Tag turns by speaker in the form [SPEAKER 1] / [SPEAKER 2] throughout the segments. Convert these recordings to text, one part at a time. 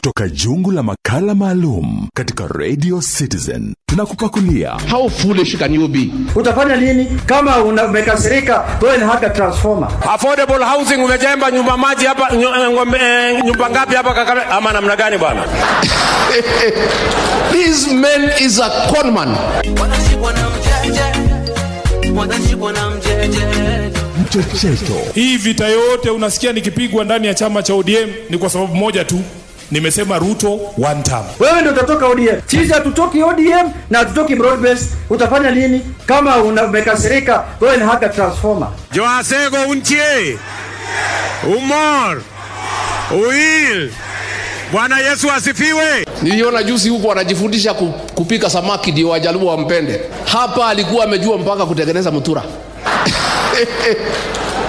[SPEAKER 1] kutoka jungu la makala maalum katika Radio Citizen. Tunakupakulia
[SPEAKER 2] How foolish can you be?
[SPEAKER 3] Utafanya nini kama umekasirika? Wewe ni haka transformer.
[SPEAKER 4] Affordable housing umejenga nyumba maji hapa nyumba ngapi hapa Kakamega ama namna gani bwana?
[SPEAKER 2] This man is a con man.
[SPEAKER 1] Mchecheto.
[SPEAKER 5] Hii vita yote unasikia nikipigwa ndani ya chama cha ODM ni kwa sababu moja tu. Nimesema Ruto one term.
[SPEAKER 3] Wewe ndio utatoka ODM. Sisi hatutoki ODM na hatutoki broad base. Utafanya nini kama umekasirika? Wewe ni haka transformer.
[SPEAKER 4] Joasego untie. Umor. Uil. Bwana Yesu asifiwe.
[SPEAKER 2] Niliona juzi huko wanajifundisha kupika samaki ndio Wajaluo wampende. Hapa alikuwa amejua mpaka kutengeneza mutura.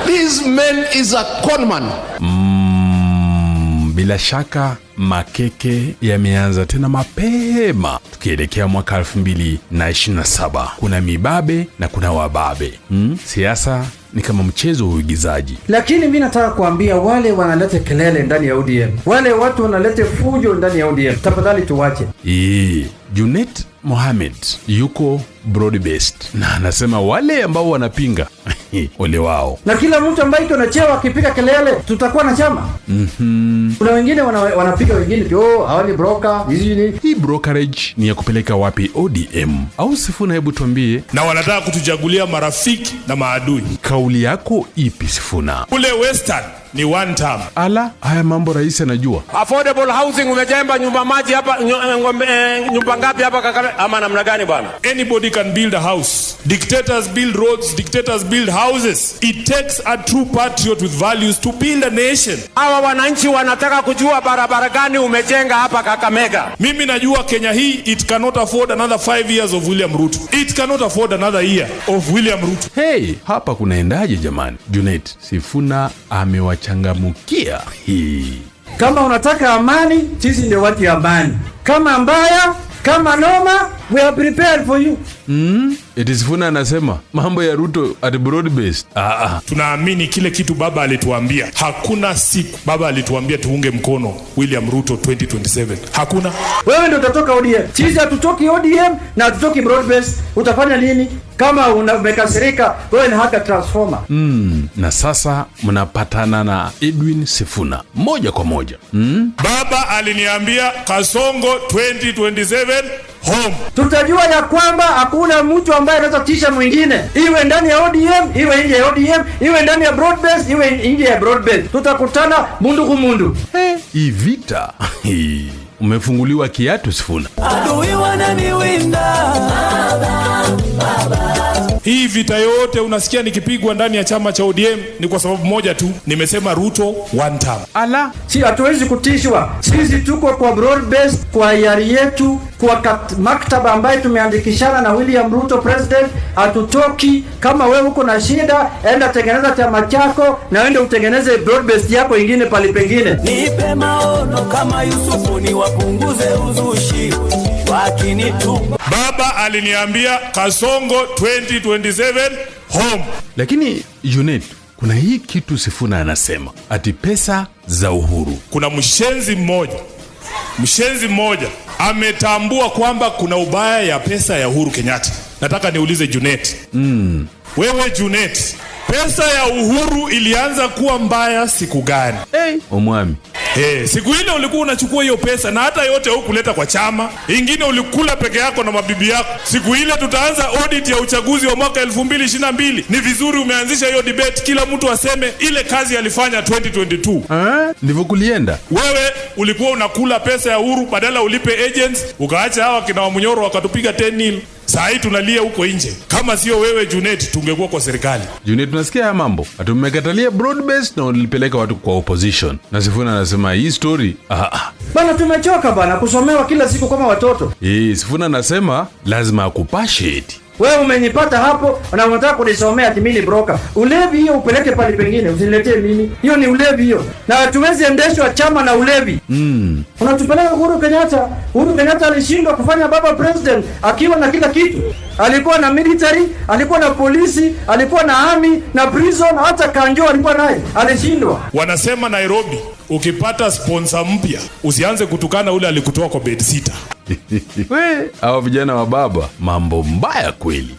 [SPEAKER 2] This man is a con man.
[SPEAKER 6] Bila shaka makeke yameanza tena mapema tukielekea mwaka 2027. Kuna mibabe na kuna wababe. Siasa ni kama mchezo wa uigizaji.
[SPEAKER 3] Lakini mimi nataka kuambia wale wanaleta kelele ndani ya ODM, wale watu wanaleta fujo ndani ya ODM, tafadhali tuwache.
[SPEAKER 6] Junet Mohamed yuko broad based na anasema wale ambao wanapinga ole wao.
[SPEAKER 3] Na kila mtu ambaye iko na cheo akipiga kelele tutakuwa na chama. Kuna wengine wanapiga wengine hawali broker hizi.
[SPEAKER 6] Hii brokerage ni ya kupeleka wapi ODM? Au Sifuna, hebu tuambie.
[SPEAKER 5] Na wanataka kutuchagulia marafiki na maadui.
[SPEAKER 6] Kauli yako ipi Sifuna?
[SPEAKER 5] Kule Western ni one term.
[SPEAKER 6] Ala, haya mambo rais anajua.
[SPEAKER 4] Affordable housing umejenga nyumba maji hapa nyumba ngapi hapa Kakamega ama namna gani bwana?
[SPEAKER 5] Anybody can build a house. Dictators build roads, dictators build houses. It takes a true patriot with values to build a nation.
[SPEAKER 4] Hawa wananchi wanataka kujua barabara gani umejenga hapa Kakamega.
[SPEAKER 5] Mimi najua Kenya hii it cannot afford another 5 years of William Ruto. It cannot afford another year of William Ruto.
[SPEAKER 6] Hey, hapa kunaendaje jamani? Junet, Sifuna amewachangamukia.
[SPEAKER 3] Kama unataka amani, sisi ndio watu ya amani. Kama mbaya, kama noma, we are prepared for you.
[SPEAKER 6] Sifuna anasema mambo ya Ruto at broad based.
[SPEAKER 5] Tunaamini kile kitu baba alituambia. Hakuna siku baba alituambia tuunge mkono William Ruto 2027. Hakuna.
[SPEAKER 3] Wewe ndio utatoka ODM. Sisi hatutoki ODM na hatutoki broad base. Utafanya nini kama umekasirika? Wewe ni haka transformer.
[SPEAKER 6] Na sasa mnapatana na Edwin Sifuna moja kwa moja.
[SPEAKER 5] Baba aliniambia Kasongo 2027 home.
[SPEAKER 3] Tutajua ya kwamba hakuna mtu ambaye anaweza tisha mwingine, iwe ndani ya ODM, iwe nje ya ODM, iwe ndani ya broad base, iwe nje ya broad base. Tutakutana mundu kumundu.
[SPEAKER 6] Hii vita umefunguliwa kiatu Sifuna.
[SPEAKER 7] Adui wananiwinda baba.
[SPEAKER 5] Hii vita yote unasikia nikipigwa ndani ya chama cha ODM ni kwa sababu moja tu. Nimesema Ruto one term.
[SPEAKER 6] Ala,
[SPEAKER 3] si hatuwezi kutishwa. Sisi tuko kwa broad base, kwa yari yetu, kwa maktaba ambayo tumeandikishana na William Ruto president. Hatutoki. Kama wewe uko na shida, enda tengeneza chama chako na ende utengeneze broad base yako ingine pali pengine.
[SPEAKER 7] Nipe maono kama Yusufu, ni wapunguze uzushi wakinituma.
[SPEAKER 5] Baba aliniambia Kasongo 2027 home.
[SPEAKER 6] Lakini Junet, kuna hii kitu Sifuna anasema ati pesa za Uhuru.
[SPEAKER 5] Kuna mshenzi mmoja ametambua kwamba kuna ubaya ya pesa ya Uhuru Kenyatta. Nataka niulize Junet. Wewe Junet, pesa ya Uhuru ilianza kuwa mbaya siku gani?
[SPEAKER 6] Omwami.
[SPEAKER 5] Siku ile ulikuwa unachukua hiyo pesa na hata yote hukuleta kwa chama. Ingine ulikula peke yako na mabibi yako. Siku ile tutaanza audit ya uchaguzi wa mwaka 2022. Ni vizuri umeanzisha hiyo debate, kila mtu aseme ile kazi alifanya 2022.
[SPEAKER 6] Ndivyo kulienda.
[SPEAKER 5] Wewe ulikuwa unakula pesa ya Uhuru, badala ulipe agents, ukaacha hawa kina Wamunyoro wakatupiga 10-0. Saa hii tunalia huko nje. Kama sio wewe Junet, tungekuwa kwa serikali.
[SPEAKER 6] Junet, tunasikia haya mambo. Atumekatalia broad based na ulipeleka watu kwa opposition. Na Sifuna anasema hii story
[SPEAKER 3] bana, tumechoka bana kusomewa kila siku kama watoto.
[SPEAKER 6] Sifuna anasema lazima akupashe eti.
[SPEAKER 3] Wewe umenipata hapo na unataka kunisomea ati mimi broker. Ulevi hiyo upeleke pale pengine, usiniletee mimi. Hiyo ni ulevi hiyo. Na hatuwezi endeshwa chama na ulevi. Unatupeleka Uhuru Kenyatta. Uhuru Kenyatta alishindwa kufanya baba president akiwa na kila kitu. Alikuwa na military, alikuwa na polisi, alikuwa na army na prison, hata kanjo alikuwa naye. Alishindwa.
[SPEAKER 5] Wanasema Nairobi ukipata sponsor mpya usianze kutukana ule alikutoa kwa bed sitter.
[SPEAKER 6] We, hawa vijana wa baba mambo mbaya kweli.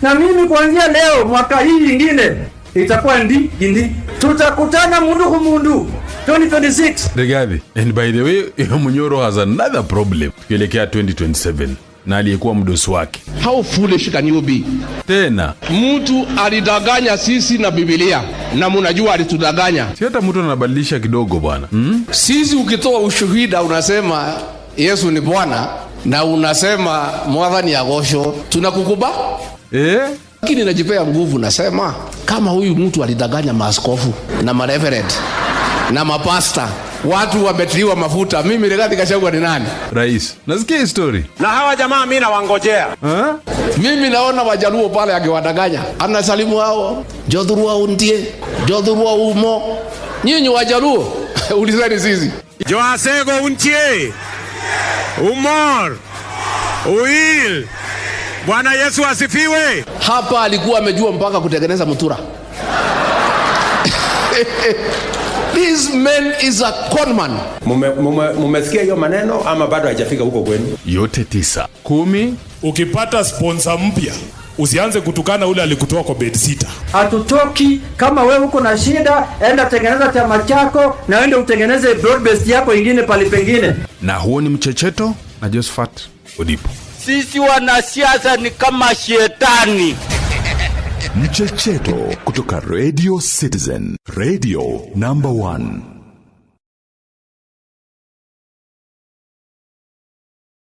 [SPEAKER 3] Na mimi kuanzia leo mwaka hii ingine itakuwa ndi tutakutana mundu kumundu 2026.
[SPEAKER 6] Regarding, and by the way, Munyoro has another problem tukielekea 2027 na aliyekuwa mdosi wake.
[SPEAKER 2] How foolish can you be?
[SPEAKER 6] Tena
[SPEAKER 2] Mtu alidanganya sisi na Biblia na mnajua alitudanganya.
[SPEAKER 6] si hata mtu anabadilisha kidogo bwana.
[SPEAKER 2] Sisi ukitoa ushuhuda unasema Yesu ni Bwana na unasema mwadhani agosho, tunakukuba? Lakini najipea nguvu nasema kama huyu mtu alidanganya maaskofu na mareverend na mapasta, watu wametiwa mafuta, mimi Rigathi Gachagua ni nani?
[SPEAKER 6] Rais, nasikia story.
[SPEAKER 4] Na hawa jamaa mimi nawangojea.
[SPEAKER 2] Mimi naona Wajaluo pale akiwadanganya. Anasalimu hao, Jodhurua untie, Jodhurua umo. Nyinyi Wajaluo, ulizeni sisi.
[SPEAKER 4] Joasego untie. Umor. Uil. Bwana Yesu asifiwe.
[SPEAKER 2] Hapa alikuwa amejua mpaka kutengeneza mutura. This man is a conman.
[SPEAKER 4] Mumesikia hiyo maneno ama bado haijafika huko kwenu?
[SPEAKER 6] Yote 9. 10.
[SPEAKER 5] Ukipata sponsor mpya usianze kutukana ule alikutoa kwa bed sitter.
[SPEAKER 3] Hatutoki. Kama wewe uko na shida, enda tengeneza chama chako na ende utengeneze broad based yako ingine pale pengine.
[SPEAKER 6] Na huo ni Mchecheto na Josephat Odipo.
[SPEAKER 7] Sisi wanasiasa ni kama shetani.
[SPEAKER 1] Mchecheto kutoka Radio Citizen, Radio number 1.